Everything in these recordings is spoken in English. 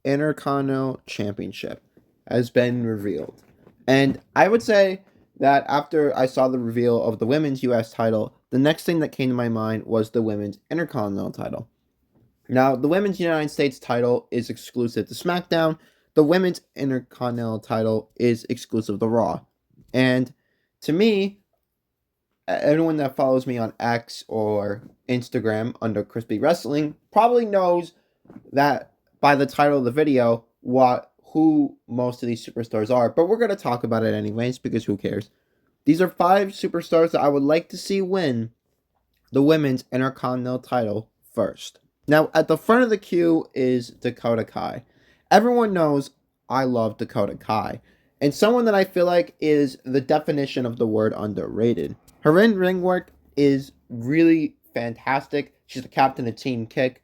Intercontinental Championship has been revealed. And I would say that after I saw the reveal of the women's US title, the next thing that came to my mind was the women's Intercontinental title. Now, the women's United States title is exclusive to SmackDown. The women's Intercontinental title is exclusive to Raw. And to me, anyone that follows me on X or Instagram under Crispy Wrestling probably knows that by the title of the video who most of these superstars are, but we're going to talk about it anyways because who cares? These are 5 superstars that I would like to see win the women's Intercontinental title first. Now, at the front of the queue is Dakota Kai. Everyone knows I love Dakota Kai, and someone that I feel like is the definition of the word underrated. Her in-ring work is really fantastic. She's the captain of Team Kick.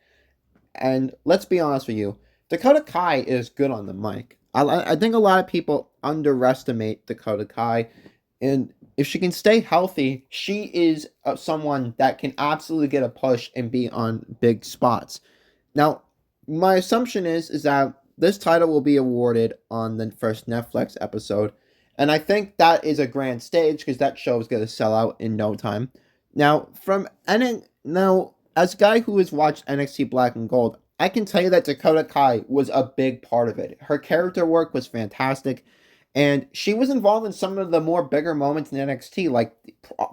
And let's be honest with you, Dakota Kai is good on the mic. I think a lot of people underestimate Dakota Kai. And if she can stay healthy, she is someone that can absolutely get a push and be on big spots. Now, my assumption is that this title will be awarded on the first Netflix episode. And I think that is a grand stage because that show is going to sell out in no time. Now, as a guy who has watched NXT Black and Gold, I can tell you that Dakota Kai was a big part of it. Her character work was fantastic, and she was involved in some of the more bigger moments in NXT, like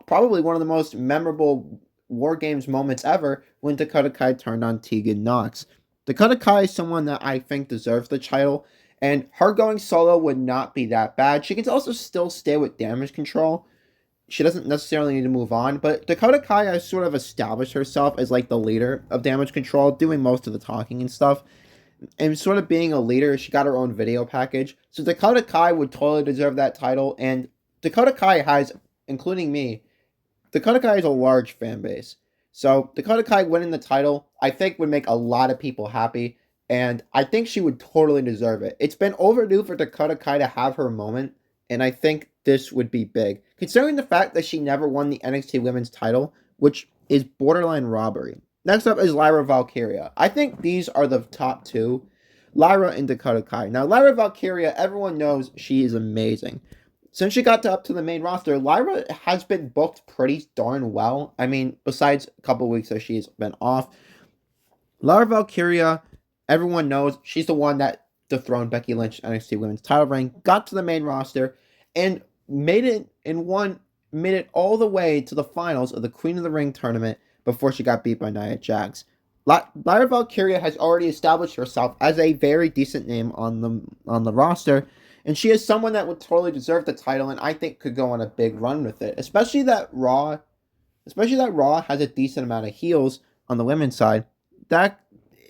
probably one of the most memorable War Games moments ever when Dakota Kai turned on Tegan Nox. Dakota Kai is someone that I think deserves the title, and her going solo would not be that bad. She can also still stay with Damage Control. She doesn't necessarily need to move on, but Dakota Kai has sort of established herself as like the leader of Damage Control, doing most of the talking and stuff, and sort of being a leader. She got her own video package, so Dakota Kai would totally deserve that title. And Dakota Kai has, including me, Dakota Kai has a large fan base. So Dakota Kai winning the title, I think, would make a lot of people happy, and I think she would totally deserve it. It's been overdue for Dakota Kai to have her moment, and I think this would be big, considering the fact that she never won the NXT Women's title, which is borderline robbery. Next up is Lyra Valkyria. I think these are the top 2, Lyra and Dakota Kai. Now, Lyra Valkyria, everyone knows she is amazing. Since she got up to the main roster, Lyra has been booked pretty darn well. I mean, besides a couple weeks that she's been off. Lyra Valkyria, everyone knows she's the one that dethroned Becky Lynch NXT Women's title reign, got to the main roster, and made it all the way to the finals of the Queen of the Ring tournament before she got beat by Nia Jax. Lyra Valkyria has already established herself as a very decent name on the roster, and she is someone that would totally deserve the title, and I think could go on a big run with it. Especially that Raw has a decent amount of heels on the women's side. That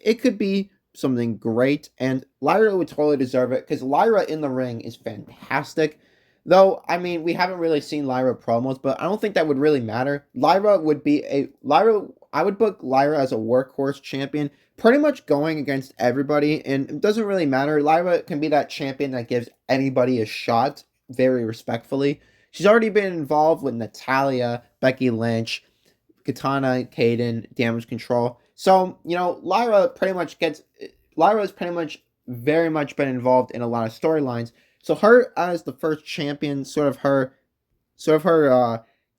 it could be something great, and Lyra would totally deserve it because Lyra in the ring is fantastic. Though, I mean, we haven't really seen Lyra promos, but I don't think that would really matter. I would book Lyra as a workhorse champion, pretty much going against everybody, and it doesn't really matter. Lyra can be that champion that gives anybody a shot, very respectfully. She's already been involved with Natalya, Becky Lynch, Katana, Kaden, Damage Control. So, Lyra has pretty much very much been involved in a lot of storylines. So her as the first champion, sort of her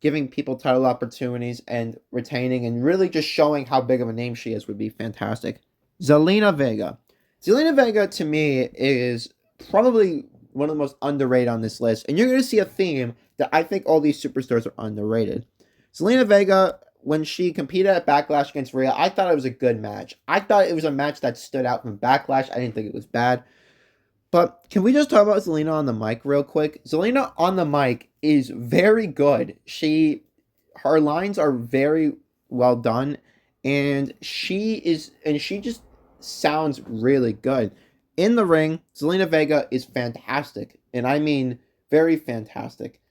giving people title opportunities and retaining and really just showing how big of a name she is would be fantastic. Zelina Vega. Zelina Vega to me is probably one of the most underrated on this list, and you're going to see a theme that I think all these superstars are underrated. Zelina Vega, when she competed at Backlash against Rhea, I thought it was a good match. I thought it was a match that stood out from Backlash. I didn't think it was bad. But can we just talk about Zelina on the mic real quick? Zelina on the mic is very good. Her lines are very well done, and she just sounds really good. In the ring, Zelina Vega is fantastic, and I mean very fantastic.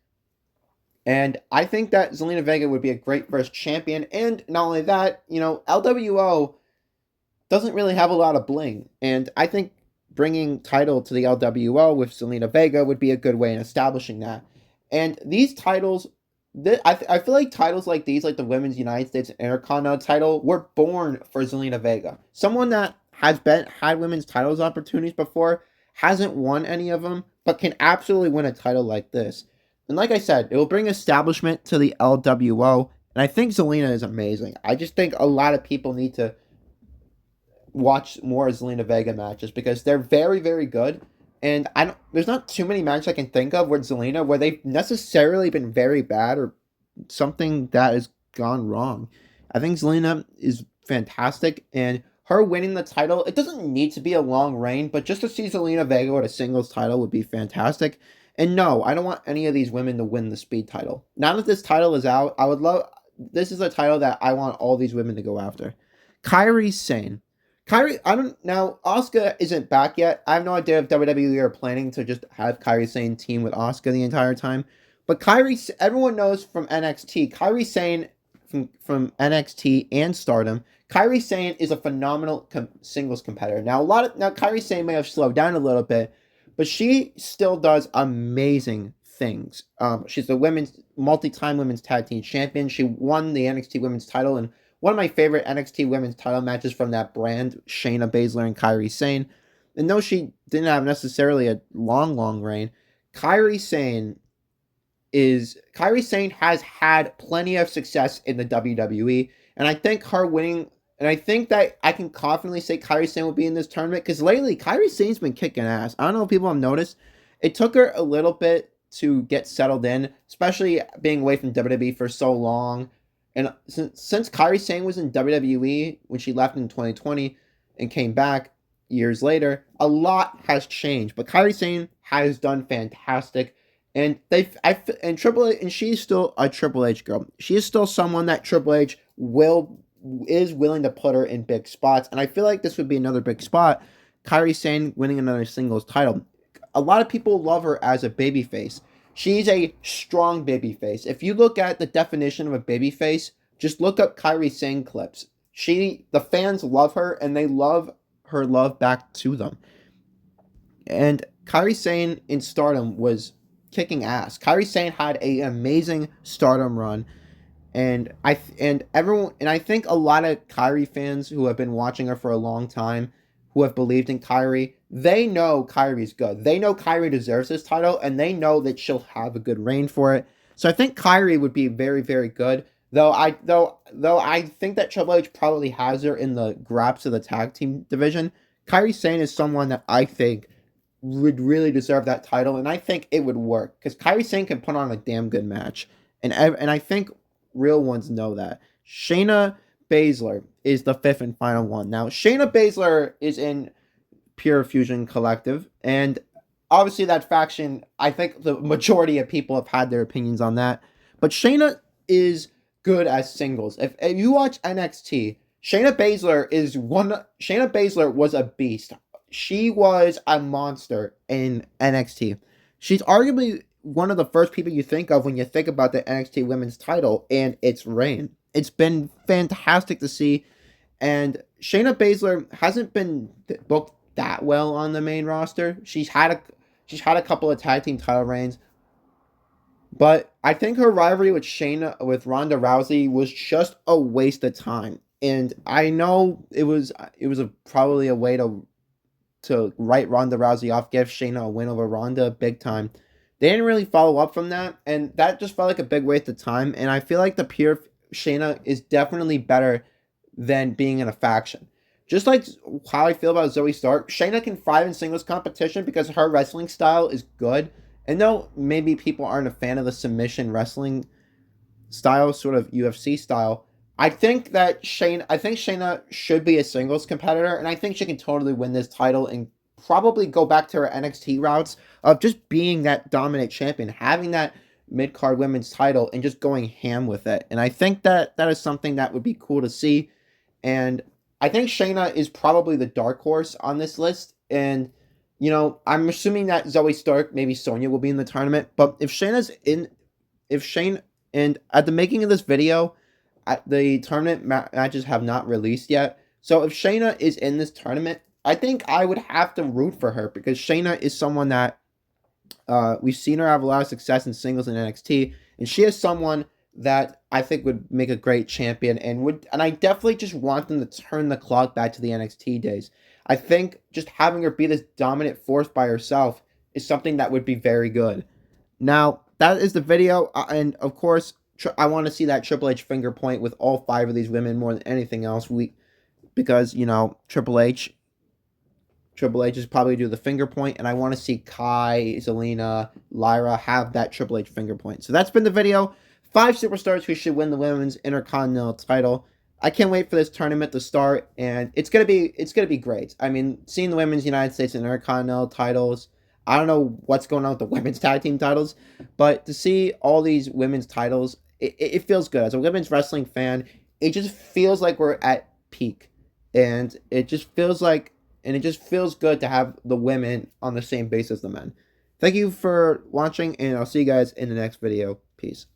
And I think that Zelina Vega would be a great first champion, and not only that, LWO doesn't really have a lot of bling, and I think bringing title to the LWO with Zelina Vega would be a good way in establishing that. And these titles, I feel like titles like these, like the Women's United States Intercontinental title, were born for Zelina Vega. Someone that has been had women's titles opportunities before, hasn't won any of them, but can absolutely win a title like this. And like I said, it will bring establishment to the LWO, and I think Zelina is amazing. I just think a lot of people need to watch more Zelina Vega matches because they're very, very good. And I don't. There's not too many matches I can think of with Zelina where they've necessarily been very bad or something that has gone wrong. I think Zelina is fantastic, and her winning the title, it doesn't need to be a long reign, but just to see Zelina Vega with a singles title would be fantastic. And no, I don't want any of these women to win the speed title. Now that this title is out, I would love. This is a title that I want all these women to go after. Kairi Sane. Kairi, I don't now. Asuka isn't back yet. I have no idea if WWE are planning to just have Kairi Sane team with Asuka the entire time. But Kairi, everyone knows from NXT, Kairi Sane from NXT and Stardom, Kairi Sane is a phenomenal singles competitor. Now Kairi Sane may have slowed down a little bit, but she still does amazing things. She's the multi-time women's tag team champion. She won the NXT women's title in one of my favorite NXT women's title matches from that brand, Shayna Baszler and Kairi Sane. And though she didn't have necessarily a long reign, Kairi Sane has had plenty of success in the WWE, and I think her winning, and I think that I can confidently say Kairi Sane will be in this tournament because lately Kairi Sane's been kicking ass. I don't know if people have noticed. It took her a little bit to get settled in, especially being away from WWE for so long. And since Kairi Sane was in WWE when she left in 2020 and came back years later, a lot has changed. But Kairi Sane has done fantastic. And she's still a Triple H girl. She is still someone that Triple H is willing to put her in big spots. And I feel like this would be another big spot. Kairi Sane winning another singles title. A lot of people love her as a babyface. She's a strong babyface. If you look at the definition of a babyface, just look up Kairi Sane clips. The fans love her, and they love her love back to them. And Kairi Sane in Stardom was kicking ass. Kairi Sane had an amazing Stardom run, and I think a lot of Kairi fans who have been watching her for a long time, who have believed in Kairi, they know Kairi's good. They know Kairi deserves this title, and they know that she'll have a good reign for it. So I think Kairi would be very, very good. Though I think that Triple H probably has her in the graps of the tag team division. Kairi Sane is someone that I think would really deserve that title, and I think it would work because Kairi Sane can put on a damn good match, and I think real ones know that. Shayna Baszler is the fifth and final one. Now, Shayna Baszler is in Pure Fusion Collective, and obviously that faction, I think the majority of people have had their opinions on that, but Shayna is good as singles. If you watch NXT, Shayna Baszler was a beast. She was a monster in NXT. She's arguably one of the first people you think of when you think about the NXT women's title and its reign. It's been fantastic to see, and Shayna Baszler hasn't been booked that well on the main roster. She's had a couple of tag team title reigns, but I think her rivalry with Ronda Rousey was just a waste of time. And I know it was probably a way to write Ronda Rousey off, give Shayna a win over Ronda big time. They didn't really follow up from that, and that just felt like a big waste of time. And I feel like the pure Shayna is definitely better than being in a faction. Just like how I feel about Zoe Stark, Shayna can thrive in singles competition because her wrestling style is good. And though maybe people aren't a fan of the submission wrestling style, sort of UFC style, I think Shayna should be a singles competitor, and I think she can totally win this title and probably go back to her NXT routes of just being that dominant champion, having that mid-card women's title, and just going ham with it. And I think that is something that would be cool to see. And I think Shayna is probably the dark horse on this list. And, I'm assuming that Zoe Stark, maybe Sonya will be in the tournament. But if Shayne, and at the making of this video, the tournament matches have not released yet. So if Shayna is in this tournament, I think I would have to root for her because Shayna is someone that we've seen her have a lot of success in singles in NXT, and she is someone that I think would make a great champion and I definitely just want them to turn the clock back to the NXT days. I think just having her be this dominant force by herself is something that would be very good. Now, that is the video, and of course, I want to see that Triple H finger point with all five of these women more than anything else. Because Triple H is probably do the finger point, and I want to see Kai, Zelina, Lyra have that Triple H finger point. So that's been the video. 5 superstars who should win the women's Intercontinental title. I can't wait for this tournament to start, and it's gonna be great. I mean, seeing the women's United States Intercontinental titles. I don't know what's going on with the women's tag team titles, but to see all these women's titles, it feels good. As a women's wrestling fan, it just feels like we're at peak, and it just feels good to have the women on the same base as the men. Thank you for watching, and I'll see you guys in the next video. Peace.